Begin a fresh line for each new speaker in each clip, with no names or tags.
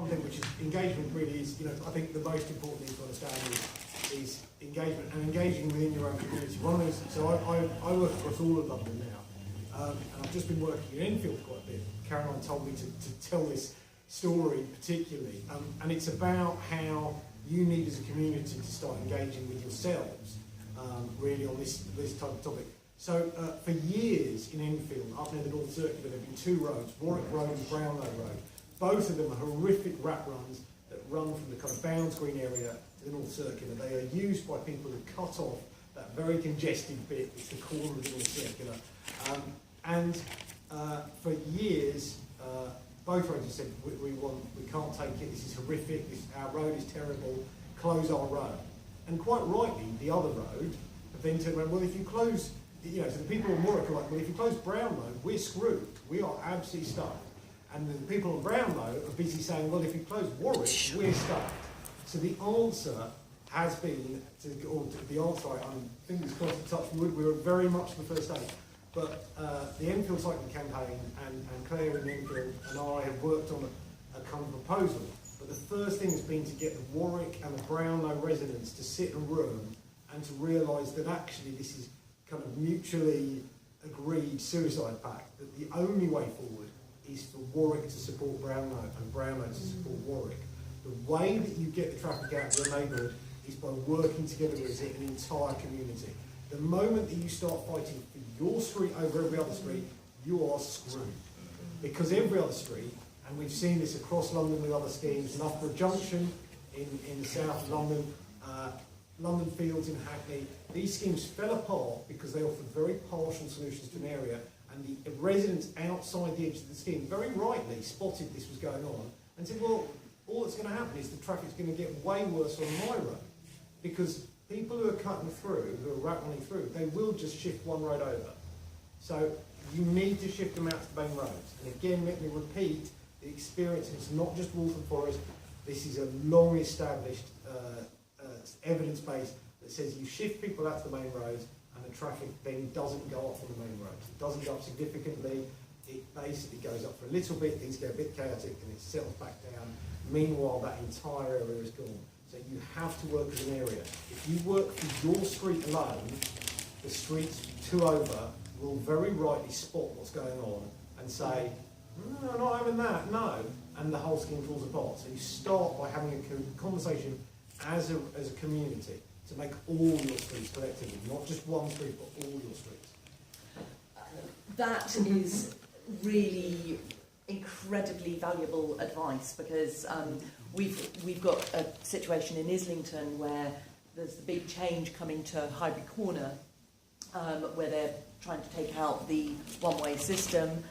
thing, which is engagement really is, I think the most important thing to understand is engagement and engaging within your own community. One of those, so I work across all of London now, and I've just been working in Enfield quite a bit. Caroline told me to tell this story particularly, and it's about how you need as a community to start engaging with yourselves really on this type of topic. So for years in Enfield, up near the North Circular, there have been two roads, Warwick Road and Brownlow Road. Both of them are horrific rat runs that run from the kind of Bounds Green area to the North Circular. They are used by people to cut off that very congested bit, it's the corner of the North Circular. And for years, both roads have said, we can't take it, this is horrific, our road is terrible, close our road. And quite rightly, the other road have then turned around, well, if you close, so the people in Warwick are like, well, if you close Brownlow, we're screwed, we are absolutely stuck. And the people on Brownlow are busy saying, well, if you close Warwick, we're stuck. So the answer has been, I'm fingers crossed to touch wood, we were very much the first stage. But the Enfield Cycling Campaign and Claire in Enfield and I have worked on a kind of proposal. But the first thing has been to get the Warwick and the Brownlow residents to sit in a room and to realise that actually this is kind of mutually agreed suicide pact, that the only way forward is for Warwick to support Brownlow and Brownlow to support Warwick. The way that you get the traffic out of your neighbourhood is by working together as an entire community. The moment that you start fighting for your street over every other street, you are screwed. Because every other street, and we've seen this across London with other schemes, Loughborough Junction in south of London, London Fields in Hackney, these schemes fell apart because they offered very partial solutions to an area, and the residents outside the edge of the scheme very rightly spotted this was going on and said, well, all that's going to happen is the traffic's going to get way worse on my road, because people who are cutting through, who are rat running through, they will just shift one road over. So you need to shift them out to the main roads. And again, let me repeat, the experience, it's not just Waltham Forest, this is a long established evidence base that says you shift people out to the main roads and the traffic then doesn't go up on the main roads. It doesn't go up significantly, it basically goes up for a little bit, things get a bit chaotic and it settles back down. Meanwhile, that entire area is gone. So you have to work as an area. If you work for your street alone, the streets two over will very rightly spot what's going on and say, no, I'm not having that, no. And the whole scheme falls apart. So you start by having a conversation as a community to make all your streets collectively, not just one street, but all your streets.
That is really incredibly valuable advice, because we've got a situation in Islington where there's the big change coming to Highbury Corner, where they're trying to take out the one-way system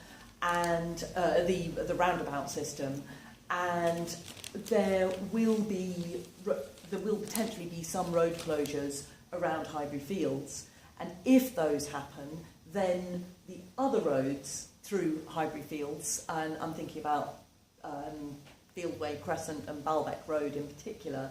and the roundabout system, and there will potentially be some road closures around Highbury Fields, and if those happen, then the other roads through Highbury Fields, and I'm thinking about Fieldway Crescent and Balbeck Road in particular,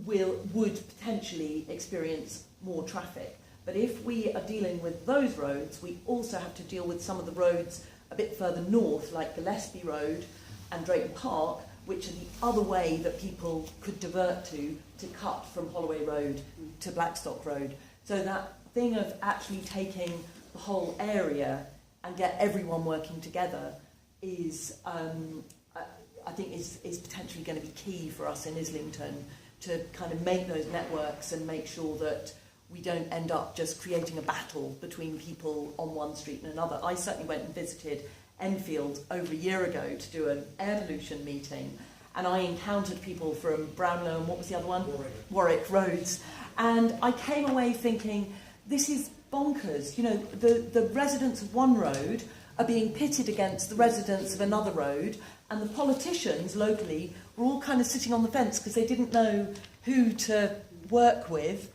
would potentially experience more traffic. But if we are dealing with those roads, we also have to deal with some of the roads a bit further north, like Gillespie Road and Drayton Park, which are the other way that people could divert to cut from Holloway Road to Blackstock Road. So that thing of actually taking the whole area and get everyone working together is, I think, is potentially going to be key for us in Islington to kind of make those networks and make sure that we don't end up just creating a battle between people on one street and another. I certainly went and visited Enfield over a year ago to do an air pollution meeting, and I encountered people from Brownlow and what was the other one? Warwick Roads. And I came away thinking, this is bonkers. You know, the residents of one road are being pitted against the residents of another road, and the politicians locally were all kind of sitting on the fence because they didn't know who to work with,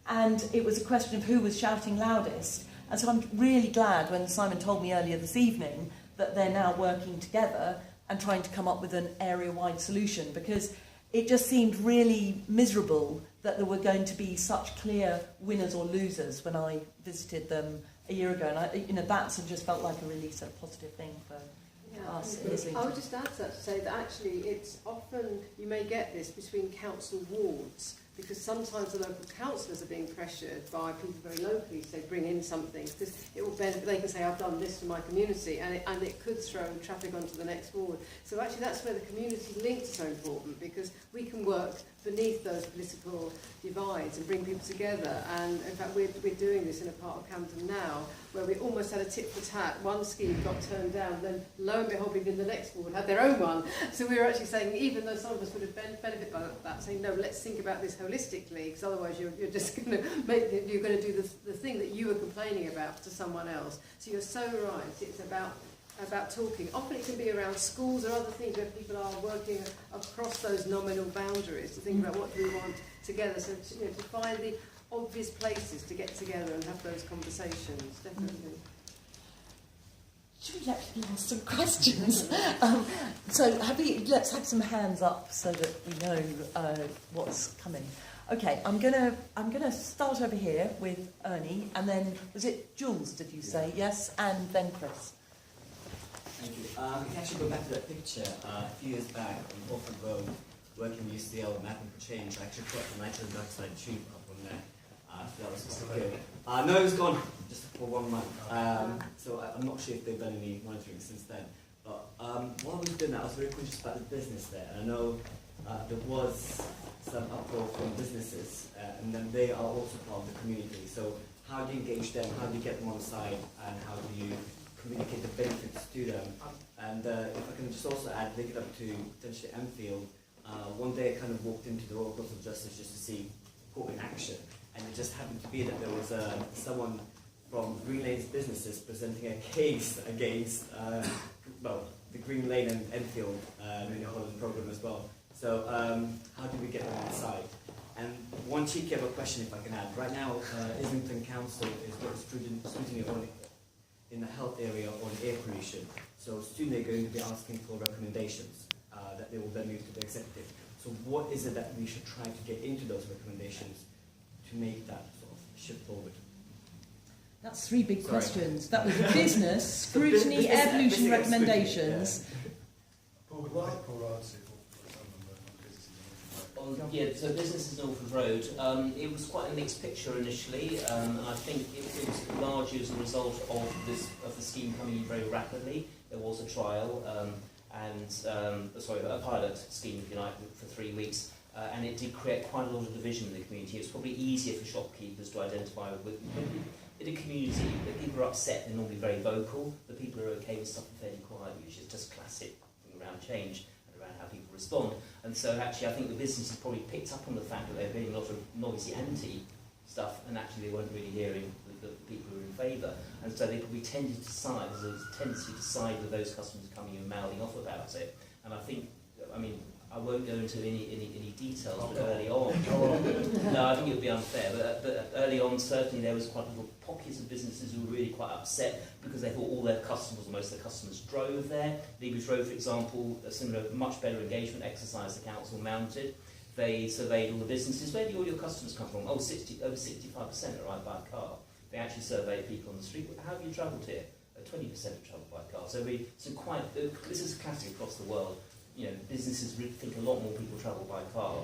and it was a question of who was shouting loudest. And so I'm really glad when Simon told me earlier this evening that they're now working together and trying to come up with an area-wide solution, because it just seemed really miserable that there were going to be such clear winners or losers when I visited them a year ago. And that just felt like a really sort of positive thing for us in Islington.
I would just add to that to say that actually it's often, you may get this between council wards, because sometimes the local councillors are being pressured by people very locally to say bring in something, because it will benefit, they can say I've done this for my community, and it could throw traffic onto the next ward. So actually that's where the community links are so important, because we can work beneath those political divides and bring people together. And in fact we're doing this in a part of Camden now where we almost had a tit for tat. One scheme got turned down, then lo and behold in the next ward had their own one. So we were actually saying, even though some of us would have benefited by that, saying no, let's think about this holistically, because otherwise you're just going to you're going to do the thing that you were complaining about to someone else. So you're so right, it's about talking. Often it can be around schools or other things where people are working across those nominal boundaries to think about what do we want together. So to find the obvious places to get together and have those conversations, definitely.
Should we let people ask some questions? So let's have some hands up so that we know what's coming. Okay, I'm gonna start over here with Ernie, and then was it Jules? Did you say yes? And then Chris.
Thank you. We can actually go back to that picture. A few years back on Orford Road, working with UCL, Mapping for Change, I actually put the nitrogen dioxide tube up on there. That was good. No, it was gone just for 1 month. So I'm not sure if they've done any monitoring since then. But while I was doing that, I was very conscious about the business there. And I know there was some uproar from businesses, and then they are also part of the community. So how do you engage them? How do you get them on side? And how do you communicate the benefits to them? And if I can just also add, link it up to potentially Enfield. One day I kind of walked into the Royal Court of Justice just to see court in action. And it just happened to be that there was someone from Green Lane's businesses presenting a case against, the Green Lane and Enfield in the Holland program as well. So how do we get them inside? And one cheeky other question, if I can add. Right now, Islington Council is got scrutiny on in the health area on air pollution. So soon they're going to be asking for recommendations that they will then move to the executive. So what is it that we should try to get into those recommendations to make that sort of shift forward?
That's three big questions. That was business, scrutiny, air pollution recommendations.
Yeah, so businesses in Orford Road, it was quite a mixed picture initially, and I think it was largely as a result of the scheme coming in very rapidly. There was a trial, a pilot scheme, if you like, for 3 weeks. And it did create quite a lot of division in the community. It's probably easier for shopkeepers to identify with. In a community, the people are upset, they're normally very vocal. The people who are okay with stuff are fairly quiet, which is just classic around change and around how people respond. And so actually I think the businesses probably picked up on the fact that they were getting a lot of noisy anti-stuff, and actually they weren't really hearing the people who were in favour. And so they probably tended to side, there's a tendency to side with those customers coming and mouthing off about it. And I think, I won't go into any details, but early on, no, I think it would be unfair, but early on certainly there was quite little pockets of businesses who were really quite upset because they thought all their customers, or most of their customers, drove there. Leibridge Road, for example, a similar, much better engagement exercise the council mounted. They surveyed all the businesses. Where do all your customers come from? Over 65% arrive by car. They actually surveyed people on the street. How have you travelled here? 20% have travelled by car. So this is classic across the world. Businesses really think a lot more people travel by car.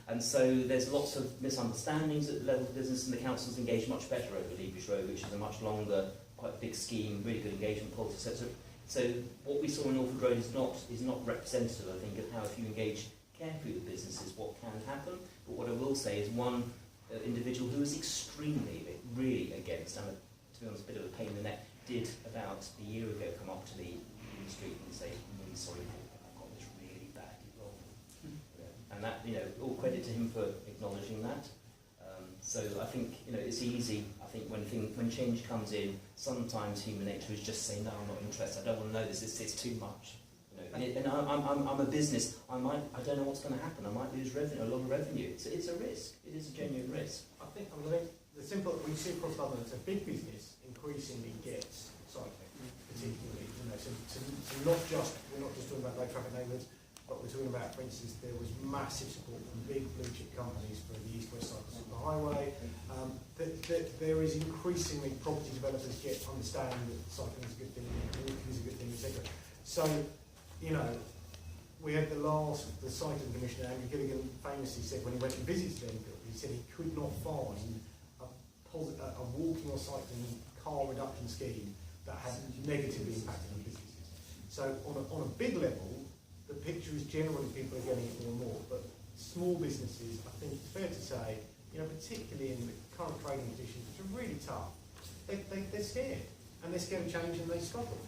And so there's lots of misunderstandings at the level of business, and the council's engaged much better over Leibridge Road, which is a much longer, quite big scheme, really good engagement policy. So what we saw in Orford Road is not representative, I think, of how, if you engage carefully with businesses, what can happen. But what I will say is one individual who was extremely, really against, and to be honest, a bit of a pain in the neck, did about a year ago come up to me in the street and say, I'm really sorry, I've got this really badly wrong. And that, all credit to him for acknowledging that. So I think, it's easy. I think when change comes in, sometimes human nature is just saying, no, I'm not interested. I don't want to know this. It's too much. And I'm a business. I don't know what's going to happen. I might lose revenue, a lot of revenue. It's a risk. It is a genuine risk.
I think the simple we see across London, it's a big business increasingly gets cycling, particularly. So not just we're not just talking about low traffic neighbourhoods, but we're talking about, for instance, there was massive support from big blue chip companies for the east-west cycles on the highway. There is increasingly property developers understand that cycling is a good thing, walking is a good thing, etc. So, you know, we had the cycling commissioner, Andrew Gilligan, famously said when he went and visited Enfield, he said he could not find a walking or cycling car reduction scheme that had negatively impacted on businesses. So on a big level, the picture is generally people are getting it more and more, but small businesses, I think it's fair to say, you know, particularly in the current trading conditions, which are really tough, they're scared, and they're scared of change and they struggle.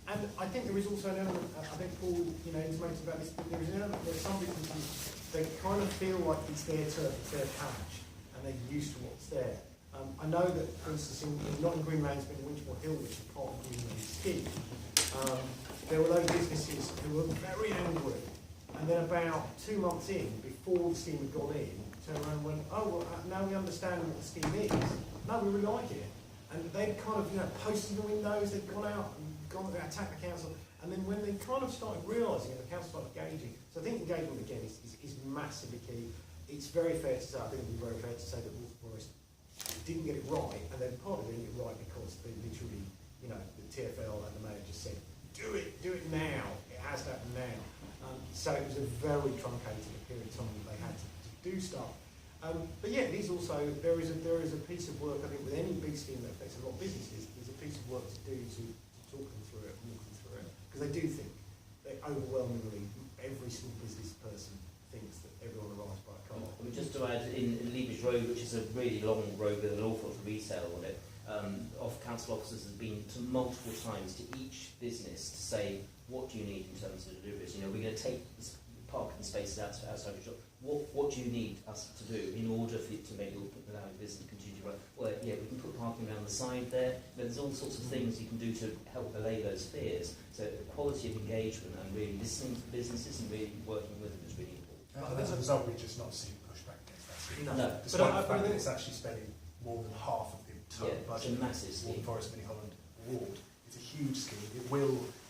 And I think there is also an element, I think Paul, you know, intimated about this, but there is an element where some businesses, they kind of feel like it's their turf, it's their patch, and they're used to what's there. I know that, for instance, not in Green Lanesborough, in Winchmore Hill, which is part of the Green Lane scheme, there were those businesses who were very angry, and then about 2 months in, before the scheme had gone in, turned around and went, oh, well, now we understand what the scheme is. No, we really like it. And they'd kind of, you know, posted the windows, they'd gone out and attacked the council, and then when they kind of started realising, and the council started engaging, so I think engagement again is massively key. It's very fair to say, I think it would be very fair to say that Wolf Forest didn't get it right, and then partly getting it right because they literally, you know, the TfL and the mayor just said, do it now, it has to happen now. So it was a very truncated period of time that they had to do stuff. But yeah, it is also, there is a piece of work, I think, with any big scheme that affects a lot of businesses, there's a piece of work to do to talk them through it, walk them through it, because they do think, they overwhelmingly, every small business person thinks that everyone arrives by a car.
I mean, just to add, in Leabridge Road, which is a really long road with an awful lot of retail on it, council officers have been to multiple times to each business to say, what do you need in terms of deliveries? You know, we're going to take this parking spaces outside your shop. What do you need us to do in order for it to make your business continue to run? Well, yeah, we can put parking around the side there. There's all sorts of things you can do to help allay those fears. So the quality of engagement and really listening to businesses and really working with them is really important.
As a result, we've just not seen pushback against that scheme.
No.
Despite the fact that it's actually spending more than half of the total budget
it's a massive scheme.
of the Forest Mini Holland Award. It's a huge scheme.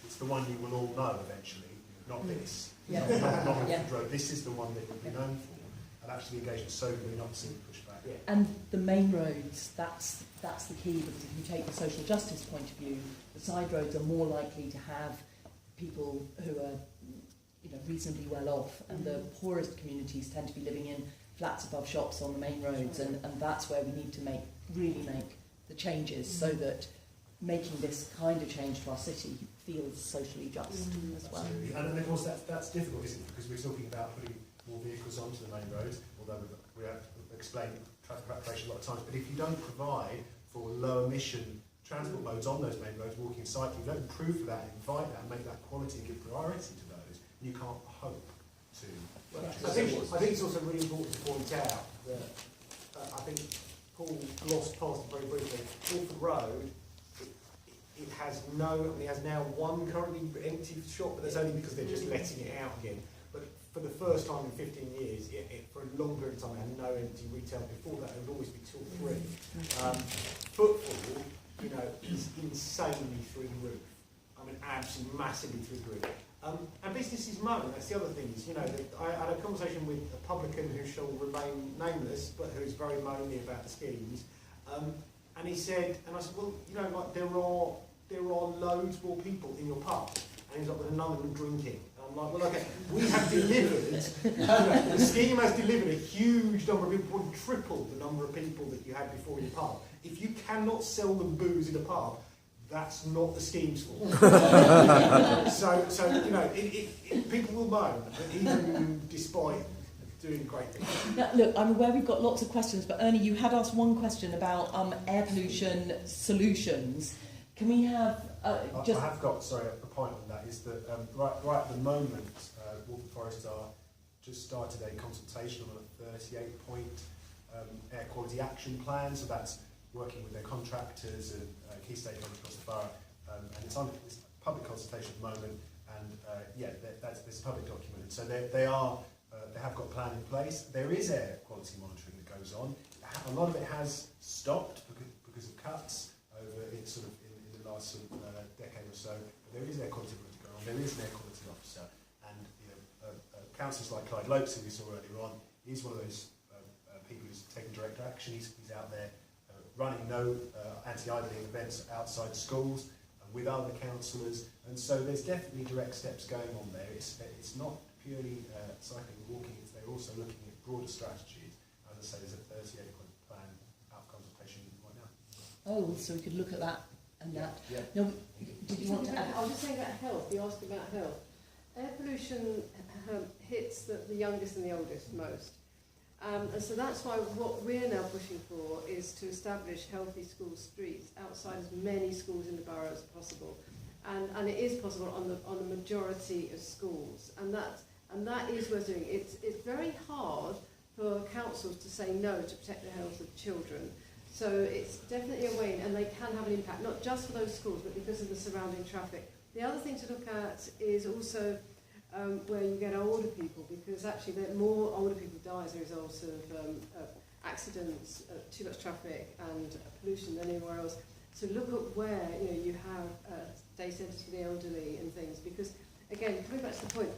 It's the one you will all know eventually, not this.
Yeah.
Not
Yeah.
Road. This is the one that you'll be known for. And actually engagement so really not seeing pushback.
Yeah.
And the main roads, that's the key, because if you take the social justice point of view, the side roads are more likely to have people who are, you know, reasonably well off, and the poorest communities tend to be living in flats above shops on the main roads, and that's where we need to really make the changes so that making this kind of change to our city feels socially just as well.
Absolutely. And of course that's difficult, isn't it? Because we're talking about putting more vehicles onto the main roads, although we have explained traffic preparation a lot of times, but if you don't provide for low emission transport modes on those main roads, walking and cycling, you don't improve for that, invite that, make that quality and give priority to those, you can't hope to.
Well, I think it's also really important to point out that I think Paul glossed past it very briefly. Orford Road, it has now one currently empty shop, but that's only because they're just letting it out again. But for the first time in 15 years, for a long period of time, it had no empty retail. Before that, there would always be 2 or 3. Footfall, you know, is insanely through the roof. I mean, absolutely massively through the roof. And businesses moan. That's the other thing. Is, you know, I had a conversation with a publican who shall remain nameless, but who's very moany about the schemes. And he said, and I said, well, you know, like there are loads more people in your pub, and he's like, well, none of them drinking. And I'm like, well, okay, we have delivered. The scheme has delivered a huge number of people, probably triple the number of people that you had before in your pub. If you cannot sell them booze in a pub, that's not the scheme's fault. so you know, people will moan, even despite doing great things.
Now, look, I'm aware we've got lots of questions, but Ernie, you had asked one question about air pollution solutions. Can we have just...
I have got, a point on that, is that right at the moment, Waltham Forest are just started a consultation on a 38-point air quality action plan, so that's working with their contractors and key stakeholders across the borough, and it's public consultation at the moment, and it's a public document, so they have got a plan in place. There is air quality monitoring that goes on. A lot of it has stopped because of cuts over in the last decade or so, but there is air quality monitoring going on. There is an air quality officer, and councillors like Clyde Lopes, who we saw earlier on, he's one of those people who's taken direct action. He's out there running no anti-idling events outside schools, and with other councillors, and so there's definitely direct steps going on there. It's not purely cycling and walking, they're also looking at broader strategies. As I say, there's a 38-point plan out of consultation right now.
Oh, so we could look at that and that.
Yeah.
No, did you want to add?
I was just saying about health. You asked about health. Air pollution hits the youngest and the oldest most. And so that's why what we're now pushing for is to establish healthy school streets outside as many schools in the borough as possible. And it is possible on the majority of schools. And that is worth doing. It's very hard for councils to say no to protect the health of children. So it's definitely a way, and they can have an impact, not just for those schools, but because of the surrounding traffic. The other thing to look at is also where you get older people, because actually more older people die as a result of accidents, too much traffic and pollution than anywhere else. So look at where you have day centres for the elderly and things, because again, coming back to the point,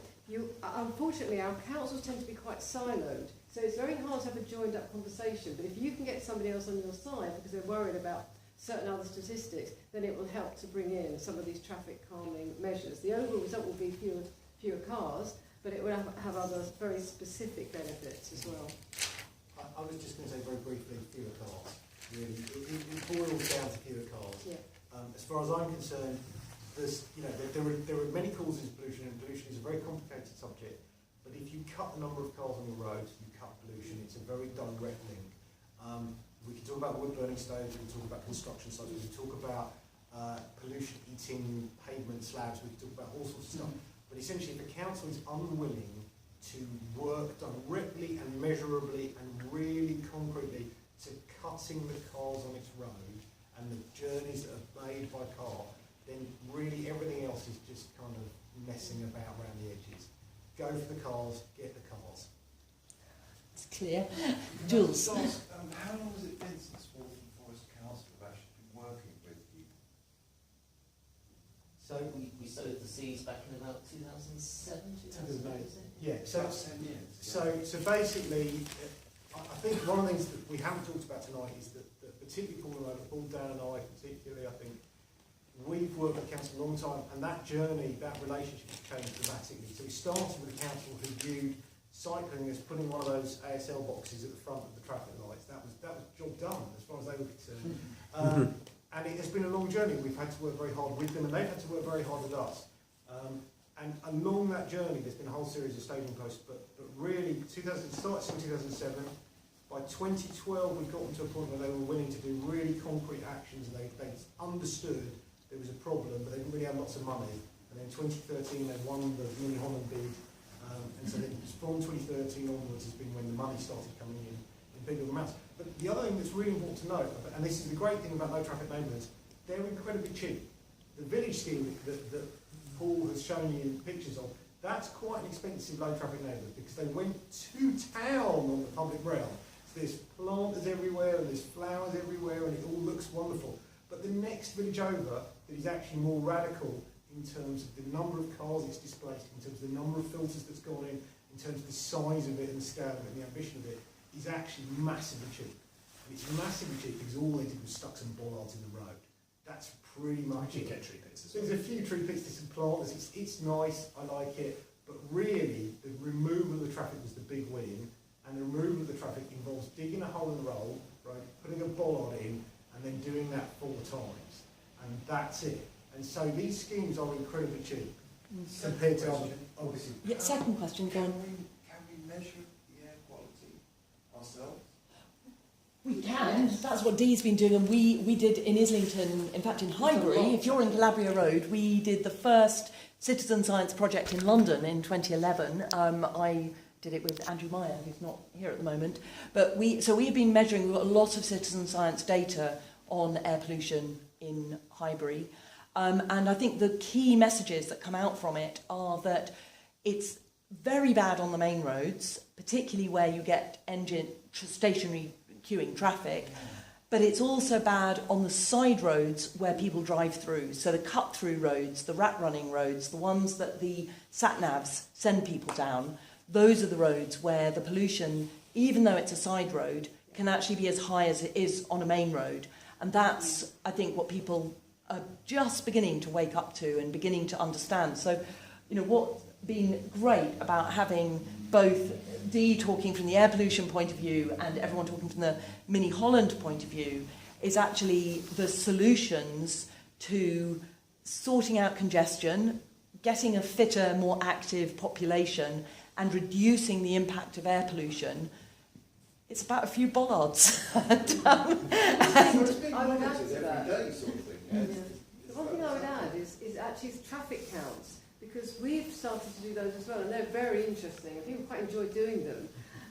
unfortunately our councils tend to be quite siloed, so it's very hard to have a joined up conversation, but if you can get somebody else on your side because they're worried about certain other statistics, then it will help to bring in some of these traffic calming measures. The overall result will be fewer cars, but it will have other very specific benefits as well.
I was just going to say very briefly, fewer cars. Really, it boils down to fewer cars.
Yeah.
As far as I'm concerned, there are many causes of pollution, and pollution is a very complicated subject. But if you cut the number of cars on the road, you cut pollution. It's a very direct link. We can talk about wood burning stoves, we can talk about construction sites, we can talk about pollution eating pavement slabs, we can talk about all sorts of stuff. But essentially, if the council is unwilling to work directly and measurably and really concretely to cutting the cars on its road and the journeys that are made by car, then really everything else is just kind of messing about around the edges. Go for the cars, get the cars.
It's clear. Jules.
How long has it been since Waltham Forest Council have actually been working with you?
So
We sowed the seeds back in about 2007, 2008.
Yeah,
About 10 years.
so basically, I think one of the things that we haven't talked about tonight is that particularly Paul, Dan and I particularly, I think, we've worked with the council a long time, and that journey, that relationship has changed dramatically. So we started with a council who viewed cycling as putting one of those ASL boxes at the front of the traffic lights. That was job done as far as they were concerned. And it has been a long journey. We've had to work very hard with them, and they've had to work very hard with us. And along that journey, there's been a whole series of staging posts. But really, it started in 2007. By 2012, we got them to a point where they were willing to do really concrete actions, and they understood there was a problem, but they didn't really have lots of money. And then 2013, they won the Mini Holland bid. And so then from 2013 onwards has been when the money started coming in bigger amounts. But the other thing that's really important to note, and this is the great thing about low traffic neighbourhoods, they're incredibly cheap. The village scheme that Paul has shown you pictures of, that's quite an expensive low traffic neighbourhood because they went to town on the public realm. So there's planters everywhere and there's flowers everywhere and it all looks wonderful. But the next village over that is actually more radical in terms of the number of cars it's displaced, in terms of the number of filters that's gone in terms of the size of it and the scale of it and the ambition of it, is actually massively cheap. And it's massively cheap because all they did was stuck some bollards in the road. That's pretty much it.
Get tree pits as
There's a few tree pits, there's some planters, it's nice, I like it, but really the removal of the traffic was the big win, and the removal of the traffic involves digging a hole in the road, right, putting a bollard in, and then doing that 4 times. And that's it. And so these schemes are incredibly cheap compared to other, obviously.
Yeah, second question, go on.
Can we measure the air quality ourselves?
We can. That's what Dee's been doing, and we did in Islington, in fact in Highbury. If you're in Calabria Road, we did the first citizen science project in London in 2011. I did it with Andrew Meyer, who's not here at the moment. But we've been measuring. We've got a lot of citizen science data on air pollution in Highbury, and I think the key messages that come out from it are that it's very bad on the main roads, particularly where you get stationary queuing traffic, but it's also bad on the side roads where people drive through. So the cut-through roads, the rat-running roads, the ones that the sat-navs send people down, those are the roads where the pollution, even though it's a side road, can actually be as high as it is on a main road. And that's, I think, what people are just beginning to wake up to and beginning to understand. So, what's been great about having both Dee talking from the air pollution point of view and everyone talking from the Mini Holland point of view is actually the solutions to sorting out congestion, getting a fitter, more active population, and reducing the impact of air pollution. It's about a few bollards.
I would add to that. The one thing I would add is actually traffic counts, because we've started to do those as well, and they're very interesting, and people quite enjoy doing them.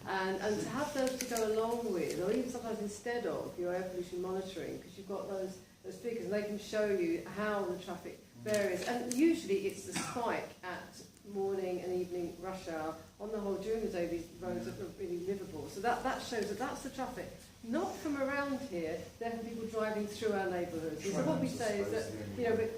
And to have those to go along with, or even sometimes instead of your air pollution monitoring, because you've got those figures, and they can show you how the traffic varies. And usually it's the spike at morning and evening rush hour. On the whole, during the day, these roads are really livable. So that shows that that's the traffic. Not from around here, there are people driving through our neighbourhoods. So what we say is that,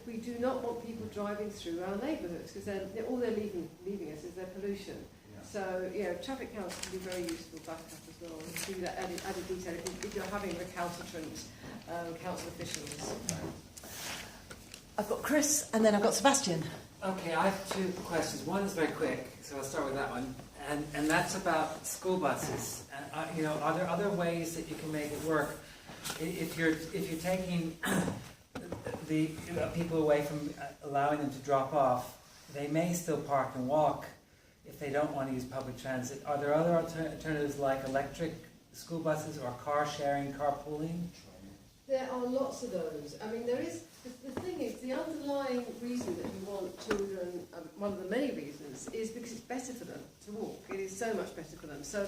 we do not want people driving through our neighbourhoods, because all they're leaving us is their pollution. So, traffic counts can be very useful backup as well. To do that added detail if you're having recalcitrant council officials.
I've got Chris, and then I've got Sebastian.
Okay, I have two questions. One is very quick, so I'll start with that one, and that's about school buses. Are there other ways that you can make it work? If you're taking the people away from allowing them to drop off, they may still park and walk if they don't want to use public transit. Are there other alternatives like electric school buses or car sharing, carpooling?
There are lots of those. I mean, there is. The thing is, the underlying reason that you want children, one of the many reasons, is because it's better for them to walk. It is so much better for them. So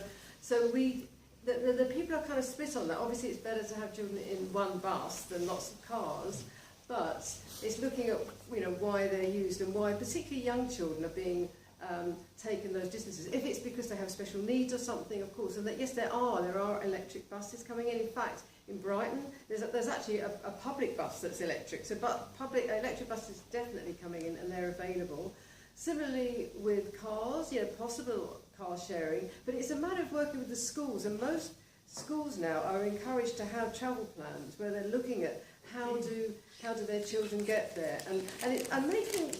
the people are kind of split on that. Obviously, it's better to have children in one bus than lots of cars, but it's looking at why they're used and why particularly young children are being taken those distances. If it's because they have special needs or something, of course, and that yes, there are electric buses coming in. In fact, in Brighton, there's actually a public bus that's electric. So, public electric buses definitely coming in, and they're available. Similarly with cars, possible car sharing, but it's a matter of working with the schools, and most schools now are encouraged to have travel plans where they're looking at how do their children get there, and making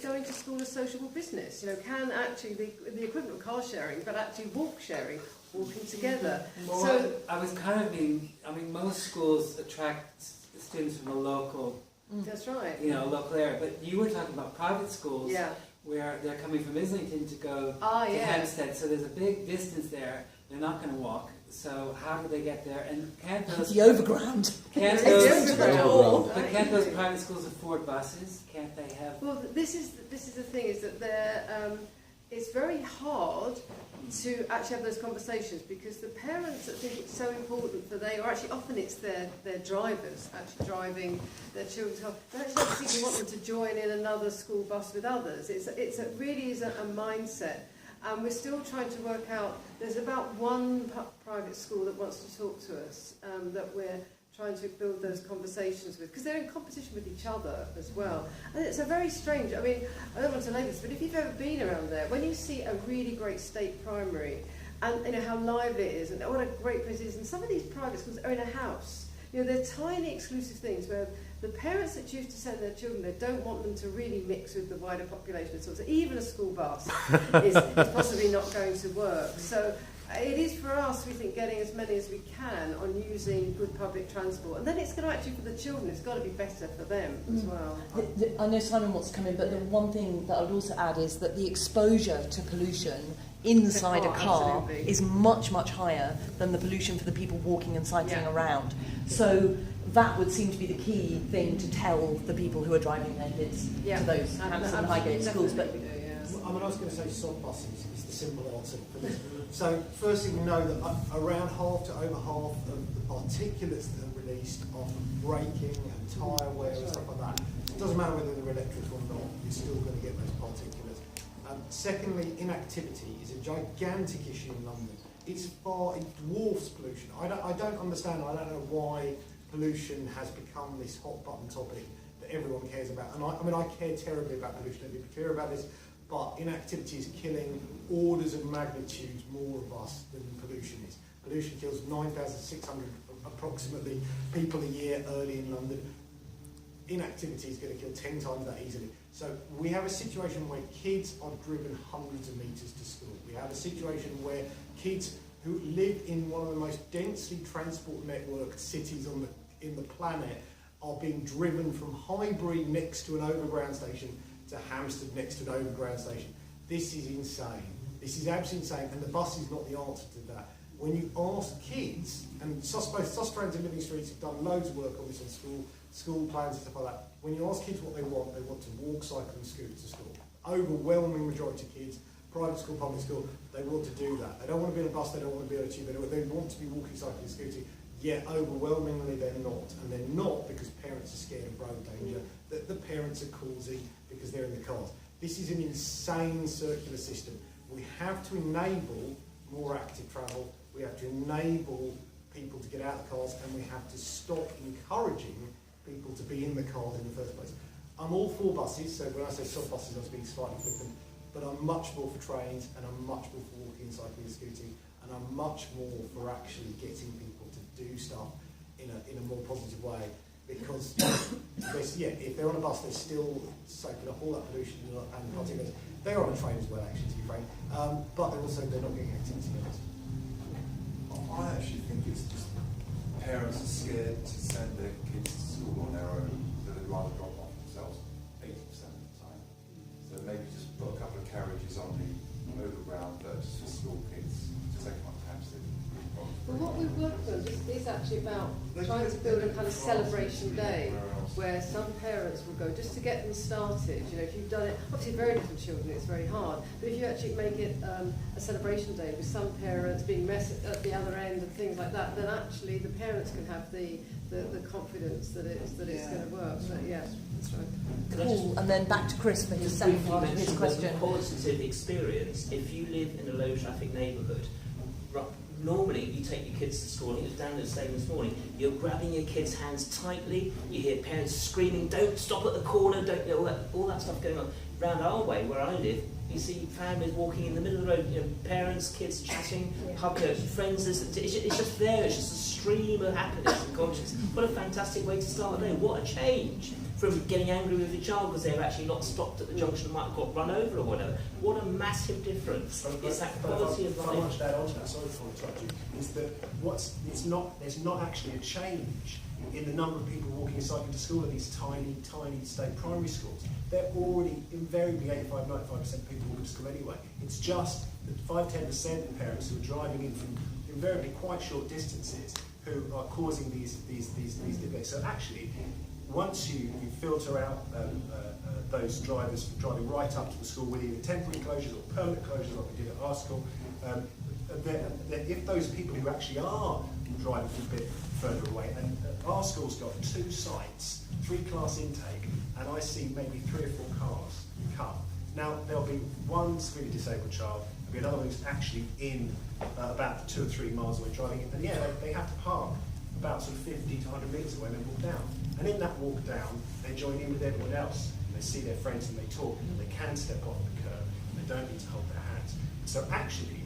going to school a sociable business. Can actually the equivalent of car sharing, but actually walking together.
Well,
so
I was kind of most schools attract students from a local,
that's right.
Local area. But you were talking about private schools,
Yeah.
where they're coming from Islington to go to Hampstead. So there's a big distance there. They're not going to walk. So how do they get there? And can't those
The overground.
Can't
It's
those
overground.
but can't those private schools afford buses? Can't they have?
Well, this is the thing, is that it's very hard to actually have those conversations, because the parents that think it's so important that or actually often it's their drivers actually driving their children's car. They actually don't particularly want them to join in another school bus with others. It really is a mindset. And we're still trying to work out, there's about one private school that wants to talk to us, that we're trying to build those conversations with, because they're in competition with each other as well. And it's a very strange, I don't want to label this, but if you've ever been around there, when you see a really great state primary, and how lively it is, and what a great place it is, and some of these private schools are in a house. They're tiny exclusive things where the parents that choose to send their children there don't want them to really mix with the wider population at all. So even a school bus is possibly not going to work. So it is for us, we think, getting as many as we can on using good public transport. And then it's going to actually, for the children, it's got to be better for them as well.
I know Simon wants to come in, but the one thing that I would also add is that the exposure to pollution inside a car
absolutely.
is much, much higher than the pollution for the people walking and cycling around. So that would seem to be the key thing to tell the people who are driving their kids to those Hampstead and Highgate schools. But
I was going to say soft buses is the simple answer for this. So firstly, we know that around half to over half of the particulates that are released are from braking and tyre wear and stuff like that. It doesn't matter whether they're electric or not, you're still going to get those particulates. Secondly, inactivity is a gigantic issue in London. It dwarfs pollution. I don't understand, I don't know why pollution has become this hot button topic that everyone cares about. And I care terribly about pollution, I'd be clear about this, but inactivity is killing orders of magnitude more of us than pollution is. Pollution kills 9,600 approximately people a year early in London. inactivity is going to kill 10 times that easily. So we have a situation where kids are driven hundreds of metres to school. We have a situation where kids who live in one of the most densely transport networked cities in the planet are being driven from Highbury next to an overground station to Hampstead next to an overground station. This is insane. This is absolutely insane, and the bus is not the answer to that. When you ask kids, and both Sustrans and Living Streets have done loads of work on this on school plans and stuff like that. When you ask kids what they want to walk, cycle and scooter to school. Overwhelming majority of kids, private school, public school, they want to do that. They don't want to be on a bus, they don't want to be on a tube, they want to be walking, cycling, scooting, yet overwhelmingly they're not. And they're not because parents are scared of road danger, that the parents are causing because they're in the cars. This is an insane circular system. We have to enable more active travel, we have to enable people to get out of the cars, and we have to stop encouraging people to be in the cars in the first place. I'm all for buses, so when I say stop buses I was being slightly flippant, but I'm much more for trains, and I'm much more for walking, cycling and scooting, and I'm much more for actually getting people to do stuff in a more positive way, because if they're on a bus they're still soaking up all that pollution and particulates. They're on a train as well, actually, to be frank, but they're not getting activity out.
I actually think it's just parents are scared to send their kids to school on their own, so they'd rather drop off themselves 80% of the time. So maybe just put a couple of carriages on the overground that's for school kids to take them up to Hampstead.
Well, what we've worked on is actually about trying to build a kind of celebration day where some parents will go just to get them started. You know, if you've done it, obviously very little children, it's very hard. But if you actually make it a celebration day with some parents being at the other end and things like that, then actually the parents can have the confidence that it's going to work. So yeah, that's right.
Cool. And then back to Chris for his second part of his question.
The positive experience. If you live in a low traffic neighbourhood, normally you take your kids to school, and it was down the stadium this morning, you're grabbing your kids' hands tightly, you hear parents screaming, don't stop at the corner, don't, you know, all that stuff going on. Round our way, where I live, you see families walking in the middle of the road, you know, parents, kids chatting, friends, it's just there, it's just a stream of happiness and consciousness. What a fantastic way to start the day, what a change from getting angry with your child because they've actually not stopped at the junction and might have got run over or whatever. What a massive difference. It's that quality of life.
If I want to add on to that, sorry for interrupting you, is that there's not actually a change in the number of people walking and cycling to school at these tiny state primary schools. They're already invariably 85-95% of people walking to school anyway. It's just the 5-10% of parents who are driving in from invariably quite short distances who are causing these debates. So actually, once you filter out those drivers driving right up to the school with either temporary closures or permanent closures like we did at our school, if those people who actually are driving a bit further away, and our school's got 2 sites, 3-class intake, and I see maybe 3 or 4 cars come. Now, there'll be one severely disabled child, there'll be another who's actually in about 2 or 3 miles away driving it, and yeah, they have to park about sort of 50 to 100 metres away and then walk down. And in that walk down, they join in with everyone else. They see their friends and they talk. They can step off the curb. They don't need to hold their hands. So actually,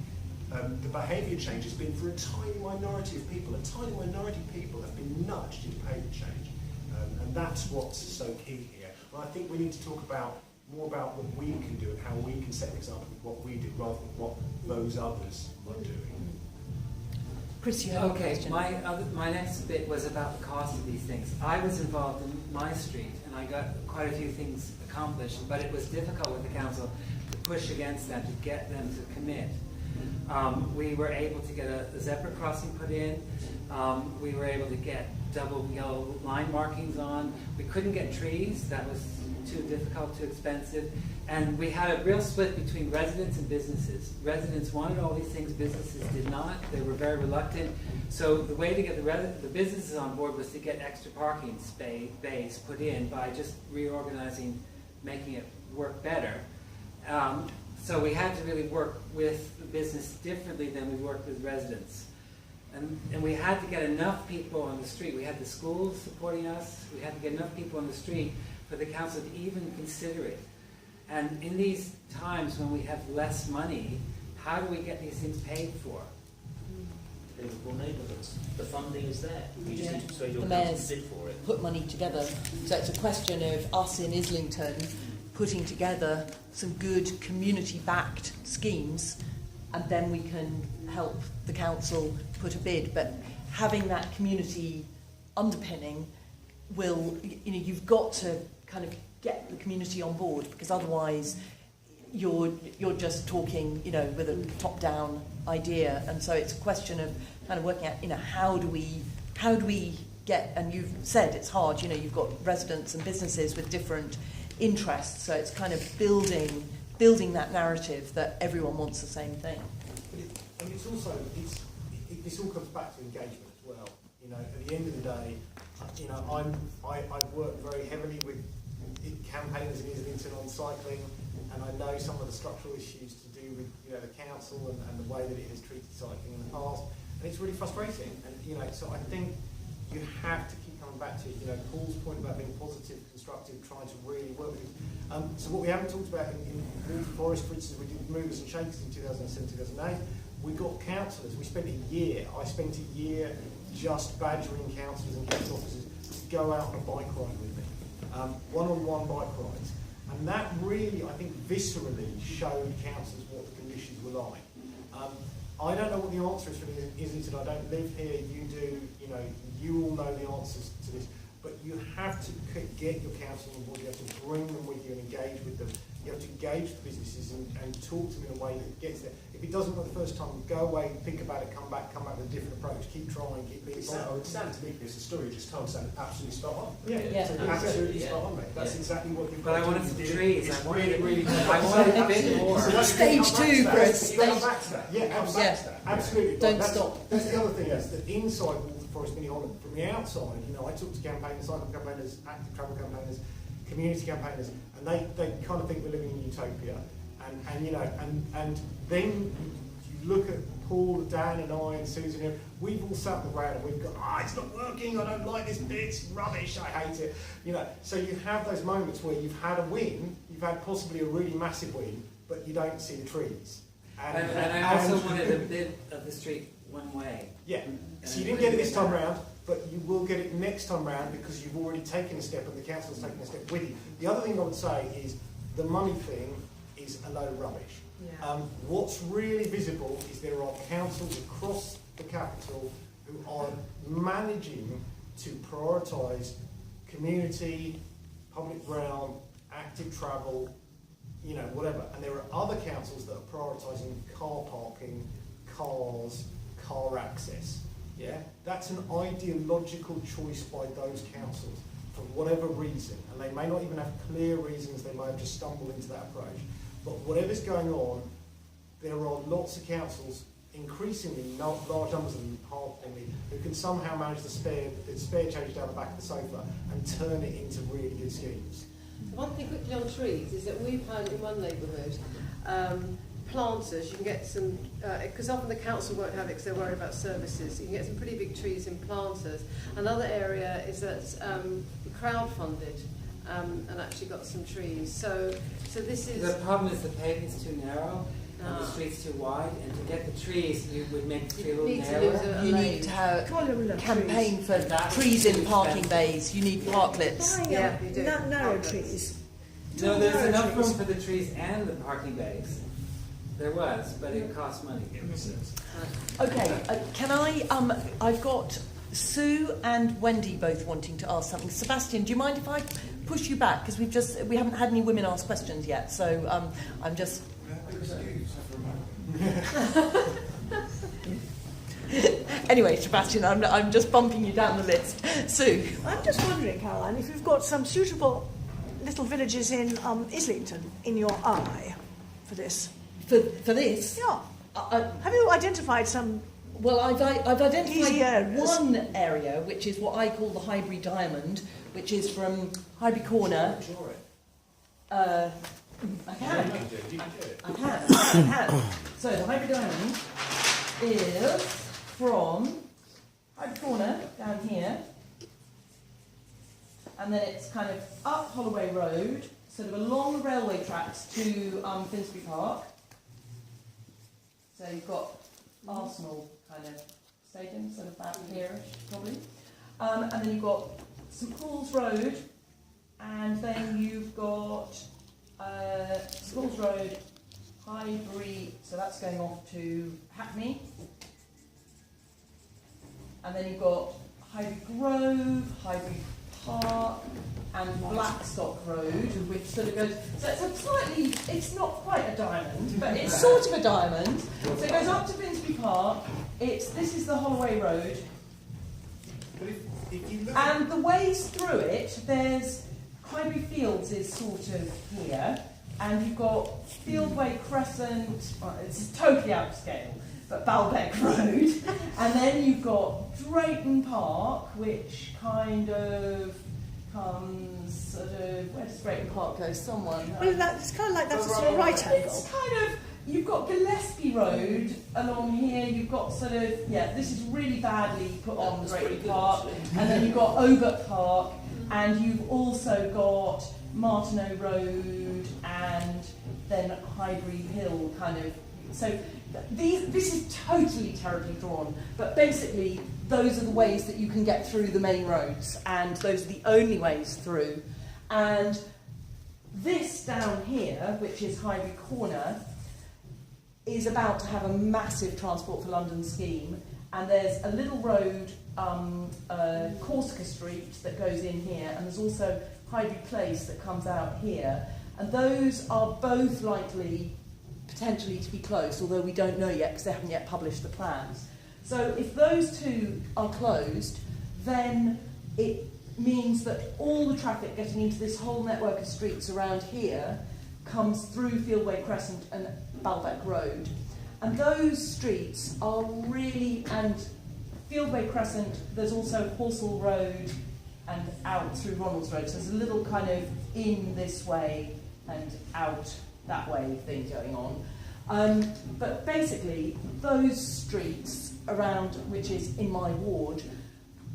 the behaviour change has been for a tiny minority of people. A tiny minority of people have been nudged into behaviour change. And that's what's so key here. And I think we need to talk more about what we can do and how we can set an example of what we do rather than what those others are doing.
Chris, you have a question.
My next bit was about the cost of these things. I was involved in my street, and I got quite a few things accomplished, but it was difficult with the council to push against them, to get them to commit. We were able to get a zebra crossing put in. We were able to get double yellow line markings on. We couldn't get trees. That was too difficult, too expensive. And we had a real split between residents and businesses. Residents wanted all these things, businesses did not. They were very reluctant. So the way to get the businesses on board was to get extra parking bays put in by just reorganizing, making it work better. So we had to really work with the business differently than we worked with residents. And we had to get enough people on the street. We had the schools supporting us. We had to get enough people on the street for the council to even consider it. And in these times when we have less money, how do we get these things paid for?
livable neighbourhoods. The funding is there. You just need to persuade your
The
council
mayor's
to bid for it.
put money together. So it's a question of us in Islington putting together some good community-backed schemes, and then we can help the council put a bid. But having that community underpinning will, you know, you've got to kind of get the community on board, because otherwise you're just talking, you know, with a top-down idea. And so it's a question of kind of working out, you know, how do we get, and you've said it's hard, you know, you've got residents and businesses with different interests, so it's kind of building that narrative that everyone wants the same thing.
And it's also, this all comes back to engagement as well. You know, at the end of the day, you know, I've worked very heavily with campaigners in Islington on cycling, and I know some of the structural issues to do with, you know, the council and the way that it has treated cycling in the past, and it's really frustrating. And, you know, so I think you have to keep coming back to it. You know, Paul's point about being positive, constructive, trying to really work with it. So what we haven't talked about in Walter Forest, for instance, we did Movers and Shakers in 2007, 2008. We got councillors. I spent a year just badgering councillors and council officers to go out on a bike ride with me, one-on-one bike rides. And that really, I think, viscerally showed councillors what the conditions were like. I don't know what the answer is for Islington. I don't live here. You do. You know, you all know the answers to this. But you have to get your council on board. You have to bring them with you and engage with them. You have to engage the businesses and talk to them in a way that gets there. If it doesn't work the first time, go away, think about it, come back with a different approach. Keep trying, keep being
It sounded to me, Chris, the story just told sounded absolutely spot on.
Yeah.
Absolutely spot on, mate. That's exactly what you've
But
got
I
to
wanted
do.
some trees.
It's
I wanted
really,
I wanted a bit more.
So that's
Stage
come back
two,
to that.
Chris.
You come back to that. Yeah, absolutely.
Don't
That's-
stop.
That's the other thing, is that inside Walter Forest Mini Holland, from the outside, you know, I talk to campaigners, cycle campaigners, active travel campaigners, community campaigners, and they kind of think we're living in utopia. And you know, and then you look at Paul, Dan and I and Susan here, we've all sat on the ground and we've gone, it's not working, I don't like this bit, it's rubbish, I hate it. You know, so you have those moments where you've had a win, you've had possibly a really massive win, but you don't see the trees.
And I also wanted a bit of the street one way.
Yeah, so you didn't get it this time round, but you will get it next time round because you've already taken a step and the council's taken a step with you. The other thing I would say is the money thing is a load of rubbish.
Yeah.
What's really visible is there are councils across the capital who are managing to prioritise community, public realm, active travel, you know, whatever. And there are other councils that are prioritising car parking, cars, car access. Yeah, that's an ideological choice by those councils for whatever reason, and they may not even have clear reasons. They may have just stumbled into that approach. But whatever's going on, there are lots of councils, increasingly large numbers of them, who can somehow manage the spare change down the back of the sofa and turn it into really good schemes.
One thing quickly on trees is that we've had in one neighbourhood planters. You can get some, because often the council won't have it because they're worried about services. You can get some pretty big trees in planters. Another area is that we crowdfunded and actually got some trees. So this is...
The problem is the pavement's too narrow and the street's too wide, and to get the trees you would make the street a little narrower.
You need to have campaign for trees in parking bays. You need parklets.
Yeah, you do.
Narrow trees.
No, there's enough room for the trees and the parking bays. There was, but it cost money.
Okay, can I? I've got Sue and Wendy both wanting to ask something. Sebastian, do you mind if I push you back, because we haven't had any women ask questions yet, so I'm just. Anyway, Sebastian, I'm just bumping you down the list. Sue.
I'm just wondering, Caroline, if you've got some suitable little villages in Islington in your eye for this.
For this?
Yeah. Have you identified some?
Well, I've identified
areas.
one area, which is what I call the Highbury Diamond, which is from Highbury Corner. I can. So the Highbury Diamond is from Highbury Corner down here, and then it's kind of up Holloway Road, sort of along the railway tracks to Finsbury Park. So you've got Arsenal kind of Stadium, sort of back here, probably. And then you've got St Paul's Road, and then you've got St Paul's Road, Highbury, so that's going off to Hackney. And then you've got Highbury Grove, Highbury Park, and Blackstock Road, which sort of goes. So it's a slightly, it's not quite a diamond, but it's sort of a diamond. So it goes up to Finsbury Park. This is the Holloway Road.
But if you look
And the ways through it, there's Highbury Fields is sort of here, and you've got Fieldway Crescent, well, it's totally out of scale, but Balbeck Road, and then you've got Drayton Park, which kind of comes sort of, where does Drayton Park go? Someone.
Well, it's kind of like that's a sort of right angle.
It's kind of, you've got Gillespie Road along here, you've got sort of, yeah, this is really badly put on Drayton Park, and then you've got Obert Park, and you've also got Martineau Road, and then Highbury Hill kind of. So this is totally terribly drawn, but basically those are the ways that you can get through the main roads, and those are the only ways through. And this down here, which is Highbury Corner, is about to have a massive Transport for London scheme, and there's a little road, Corsica Street, that goes in here, and there's also Highbury Place that comes out here, and those are both likely potentially to be closed, although we don't know yet because they haven't yet published the plans. So if those two are closed, then it means that all the traffic getting into this whole network of streets around here comes through Fieldway Crescent and Balbeck Road. And those streets are really, and Fieldway Crescent, there's also Horsell Road and out through Ronalds Road. So there's a little kind of in this way and out that way thing going on. But basically, those streets around, which is in my ward,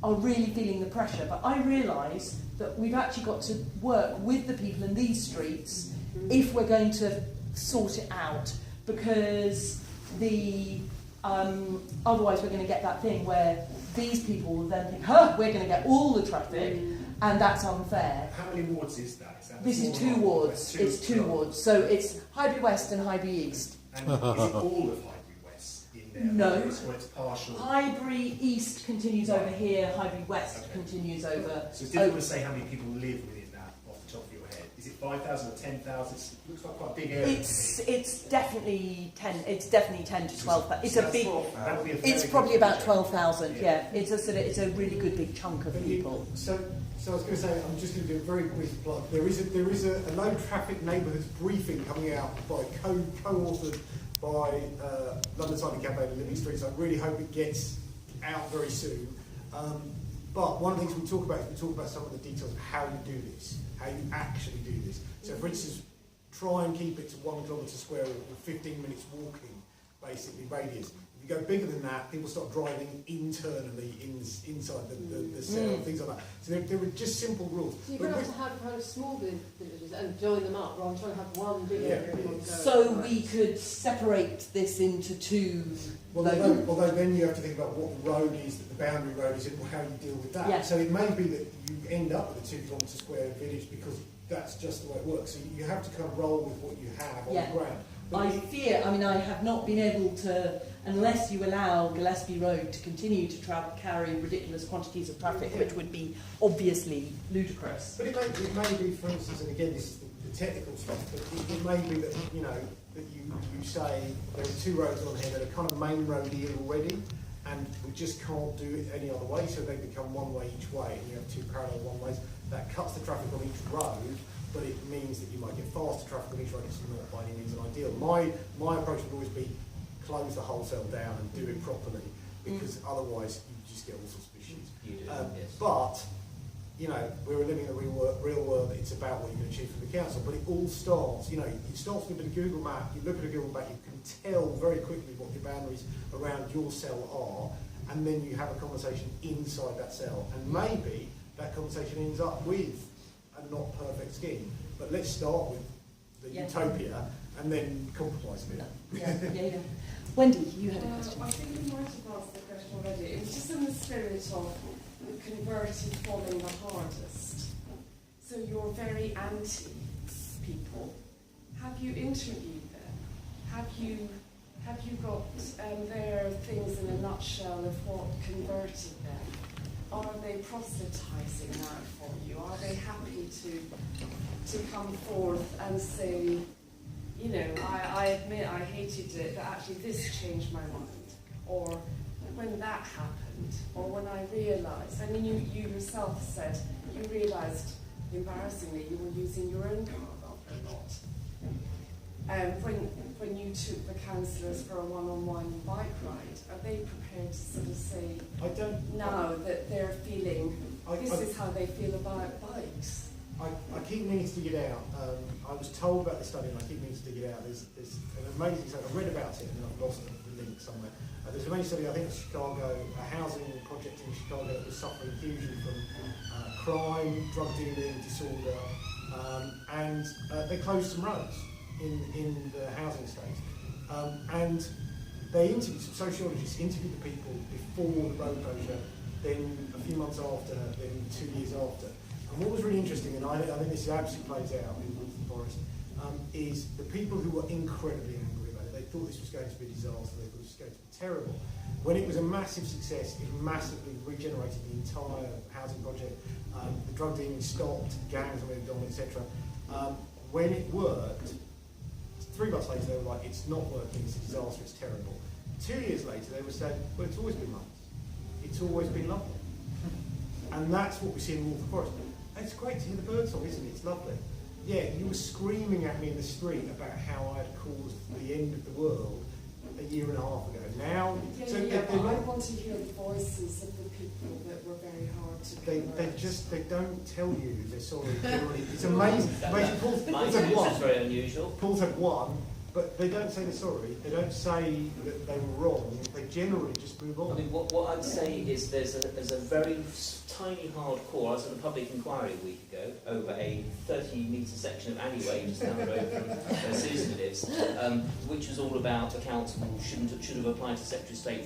are really feeling the pressure. But I realise that we've actually got to work with the people in these streets if we're going to sort it out, because otherwise we're going to get that thing where these people will then think, we're going to get all the traffic, and that's unfair.
How many wards is that?
This is 2 wards. It's 2 wards. So it's Highbury West and Highbury East.
And is it all of Highbury West in there?
No.
Or it's partial?
Highbury East continues over here. Highbury West continues over.
So it's difficult to say how many people live within that off the top of your head. Is it 5,000 or 10,000? It looks like quite a big area.
It's definitely 10. It's definitely 10 to 12. It's a big. It's probably about 12,000. Yeah. It's a really good big chunk of people.
So I was going to say, I'm just going to do a very brief plug. There is a low traffic neighbourhoods briefing coming out by co-authored by London Cycling Campaign and Living Streets. I really hope it gets out very soon. But one of the things we talk about some of the details of how you do this, how you actually do this. So for instance, try and keep it to 1 kilometre square or 15 minutes walking, basically, radius. If you go bigger than that, people start driving internally inside the cell, things like that. So there were just simple rules.
So you're going to have to have kind of small villages and join them up, rather than trying to have one big area. Everyone
So we could separate this into 2.
Well, although then you have to think about what the road is, that the boundary road is, and how you deal with that.
Yeah.
So it may be that you end up with a 2 kilometre square village because that's just the way it works. So you have to kind of roll with what you have on the ground. But
I have not been able to, unless you allow Gillespie Road to continue to carry ridiculous quantities of traffic, which would be obviously ludicrous.
But it may be, for instance, and again, this is the technical stuff, but it may be that, that you say there are 2 roads on here that are kind of main roady already, and we just can't do it any other way, so they become one way each way, and you have 2 parallel one-ways. That cuts the traffic on each road, but it means that you might get faster traffic on each road. It's not by any means an ideal. My approach would always be close the wholesale down and do it properly, because otherwise you just get all sorts of issues.
Yes.
But we're living in a real world. It's about what you can achieve from the council. But it all starts. You start with a Google map. You look at a Google map. You can tell very quickly what your boundaries around your cell are, and then you have a conversation inside that cell. And maybe that conversation ends up with a not perfect scheme. But let's start with the utopia and then compromise a bit.
Yeah. Wendy, you had a question.
I think you might have asked the question already. It was just in the spirit of the converted falling the hardest. So you're very anti-people. Have you interviewed them? Have you got their things in a nutshell of what converted them? Are they proselytising that for you? Are they happy to come forth and say, you know, I admit I hated it, but actually this changed my mind? Or when that happened, or when I realised, I mean, you yourself said you realised, embarrassingly, you were using your own car rather a lot. When you took the counsellors for a one-on-one bike ride, are they prepared to sort of say, that they're feeling, this is how they feel about bikes?
I keep meaning to dig it out. I was told about this study and I keep meaning to dig it out. There's an amazing study. I read about it and I've lost the link somewhere. There's an amazing study, I think it's Chicago, a housing project in Chicago that was suffering hugely from crime, drug dealing, disorder, and they closed some roads in the housing estate. And they interviewed, some sociologists interviewed the people before the road closure, then a few months after, then 2 years after. And what was really interesting, and I think this absolutely plays out in the Forest, is the people who were incredibly angry about it. They thought this was going to be a disaster, they thought this was going to be terrible. When it was a massive success, it massively regenerated the entire housing project. The drug dealing stopped, gangs moved on, etc. When it worked, 3 months later they were like, it's not working, it's a disaster, it's terrible. 2 years later they were saying, well, it's always been nice. It's always been lovely. And that's what we see in Waltham Forest. It's great to hear the birdsong, isn't it? It's lovely. Yeah, you were screaming at me in the street about how I had caused the end of the world a year and a half ago. Now,
but I want to hear the voices of the people that were very hard to convert.
They don't tell you they're sorry. It's amazing. Paul's had one.
Very unusual.
Paul's had one, but they don't say they're sorry. They don't say that they were wrong. They generally just move on.
I mean, what I'd say is there's a very tiny hard core. I was at a public inquiry a week ago over a 30-metre section of alleyway just down the road from where Susan lives, which was all about the council should have applied to Secretary of State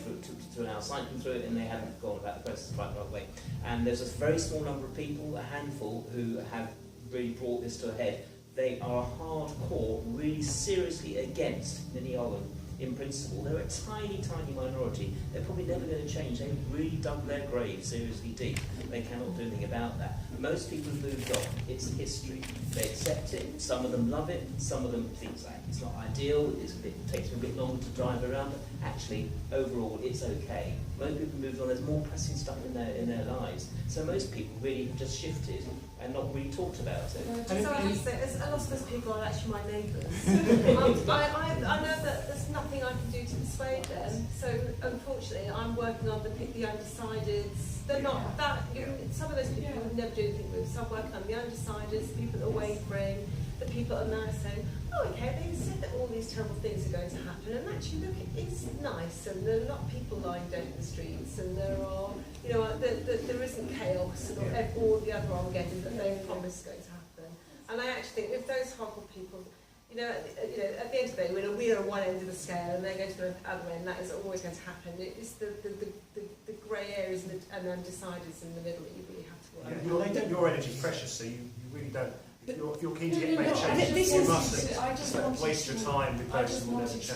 to allow cycling through it, and they hadn't gone about the process the right way. And there's a very small number of people, a handful, who have really brought this to a head. They are hardcore, really seriously against Ninny Holland in principle. They're a tiny, tiny minority. They're probably never going to change. They've really dug their grave seriously deep. They cannot do anything about that. Most people have moved on. It's history. They accept it. Some of them love it. Some of them think it's not ideal. It takes them a bit longer to drive around. But actually, overall, it's okay. Most people moved on. There's more pressing stuff in their lives. So most people really have just shifted and not really talked about it.
So I have to say, a lot of those people are actually my neighbours. I know that there's nothing I can do to persuade them. So unfortunately, I'm working on the undecideds. They're not that. Some of those people would never do anything with. So I'm working on the undecideds, the people that are wavering, the people that are now saying, oh, okay, they said that all these terrible things are going to happen, and actually, look, it's nice, and there are not people lying dead in the streets, and there are, there isn't chaos or all the other Armageddon that they promised is going to happen. And I actually think if those horrible people, at the end of the day, we are on one end of the scale, and they're going to the other end. That is always going to happen. It's the grey areas and undecideds in the middle that you really have to work on.
Your energy is precious, so you really don't. If you're keen to make change, you mustn't waste your time with those who will never change.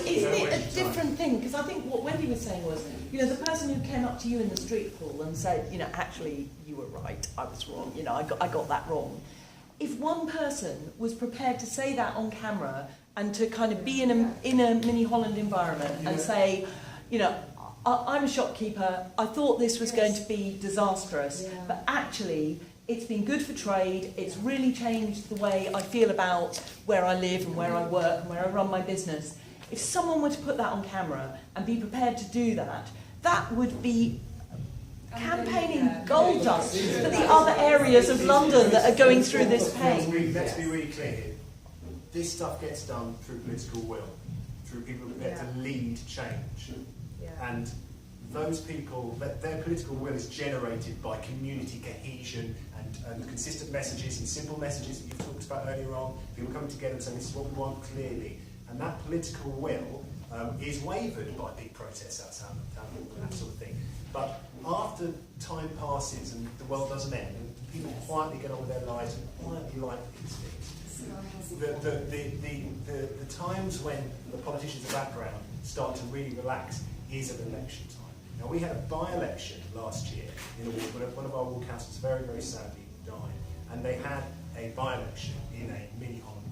Isn't it a different thing? Because I think what Wendy was saying was, the person who came up to you in the street, Paul, and said, actually, you were right, I was wrong, I got that wrong. If one person was prepared to say that on camera and to kind of be in a mini Holland environment and say, I'm a shopkeeper, I thought this was going to be disastrous, but actually it's been good for trade, it's really changed the way I feel about where I live and where I work and where I run my business. If someone were to put that on camera and be prepared to do that, that would be campaigning gold dust for the other areas of London that are going through this pain.
Let's be really clear here. This stuff gets done through political will, through people prepared to lead change. And those people, their political will is generated by community cohesion and consistent messages and simple messages that you've talked about earlier on, people coming together and saying this is what we want clearly. and that political will is wavered by big protests outside town hall and that sort of thing. But after time passes and the world doesn't end, and people quietly get on with their lives and quietly like these things, the times when the politicians in the background start to really relax is at election time. Now, we had a by-election last year in a ward where one of our ward councillors very, very sadly died, and they had a by-election in a mini-home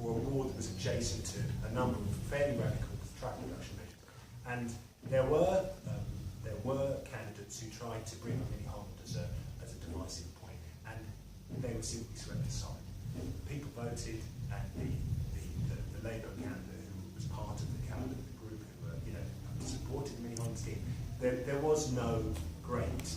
ward, or a ward that was adjacent to a number of fairly radical traffic reduction measures. And there were candidates who tried to bring mini-home as a divisive point, and they were simply swept aside. People voted, and the Labour candidate who was part of the cabinet group who supported the mini-home scheme, there was no great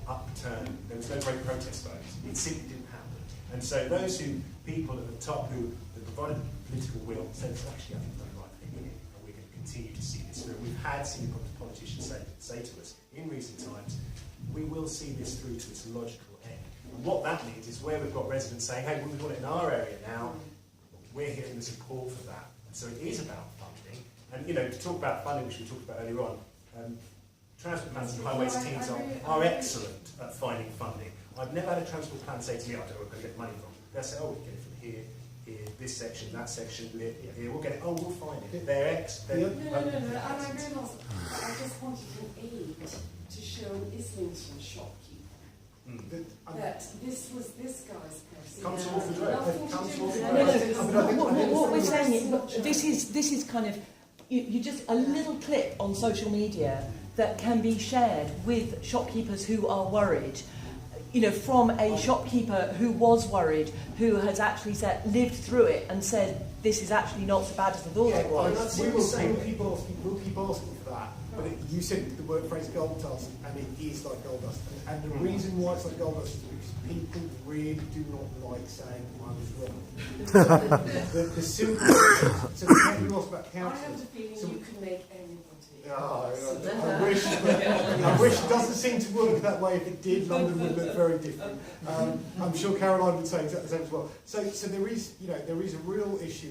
upturn, there was no great protest vote. It simply didn't happen. And so those people at the top who provided political will said, actually, I think we've done the right thing here, and we're going to continue to see this through. We've had senior politicians say to us in recent times, we will see this through to its logical end. And what that means is where we've got residents saying, hey, we want it in our area now, we're hearing the support for that. And so it is about funding. And, to talk about funding, which we talked about earlier on, transport plans and highways teams are excellent at finding funding. I've never had a transport plan say to me, I don't know where we're going to get money from. They'll say, we get it from here, this section, that section, here, we'll get it, we'll find it. They're
No, and I realise I just wanted an aid to show Islington shopkeeper that this was this guy's person.
Come to Wolford Road. Come to Wolford
Road. What we're saying is, this is kind of, you just a little clip on social media that can be shared with shopkeepers who are worried. From a shopkeeper who was worried, who has actually lived through it and said, this is actually not so bad as I thought it was.
We'll keep asking for that. But you said the word phrase gold dust, and it is like gold dust. And the reason why it's like gold dust is because people really do not like saying I was wrong. the simple so the people ask about council.
I have a feeling you can make everybody.
I wish it doesn't seem to work that way. If it did, London would look very different. I'm sure Caroline would say exactly the same as well. So there is a real issue.